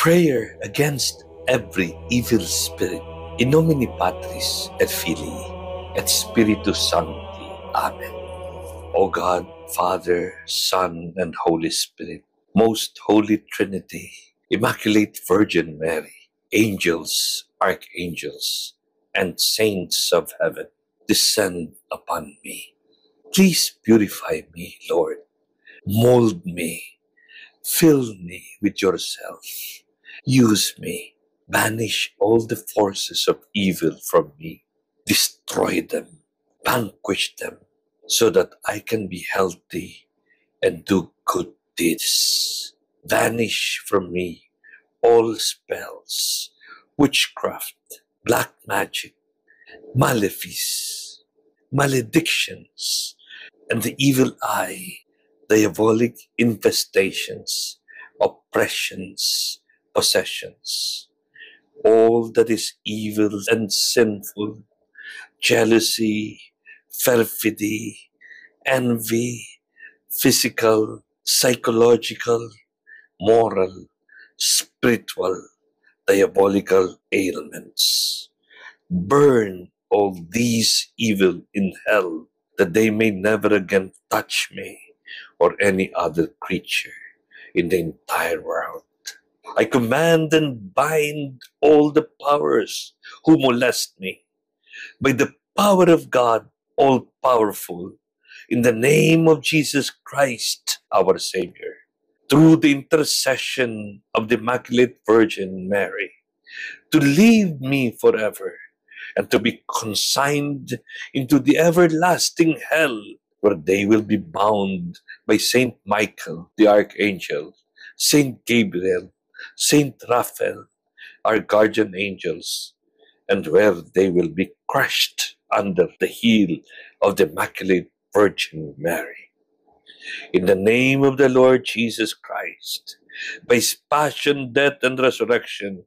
prayer against every evil spirit. In nomine Patris et Filii et Spiritus Sancti. Amen. O God, Father, Son, and Holy Spirit, Most Holy Trinity, Immaculate Virgin Mary, angels, archangels, and saints of heaven, descend upon me. Please purify me, Lord. Mold me. Fill me with yourself. Use me. Banish all the forces of evil from me. Destroy them. Vanquish them, so that I can be healthy and do good deeds. Vanish from me all spells, witchcraft, black magic, malefice, maledictions, and the evil eye, diabolic infestations, oppressions, possessions, all that is evil and sinful, jealousy, perfidy, envy, physical, psychological, moral, spiritual, diabolical ailments. Burn all these evil in hell, that they may never again touch me or any other creature in the entire world. I command and bind all the powers who molest me by the power of God, all-powerful, in the name of Jesus Christ, our Savior, through the intercession of the Immaculate Virgin Mary, to leave me forever and to be consigned into the everlasting hell, where they will be bound by Saint Michael, the Archangel, Saint Gabriel, Saint Raphael, our guardian angels, and where they will be crushed under the heel of the Immaculate Virgin Mary. In the name of the Lord Jesus Christ, by his passion, death, and resurrection,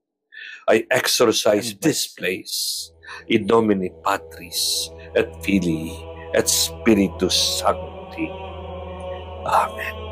I exorcise this place. In nomine Patris et Filii et Spiritus Sancti. Amen.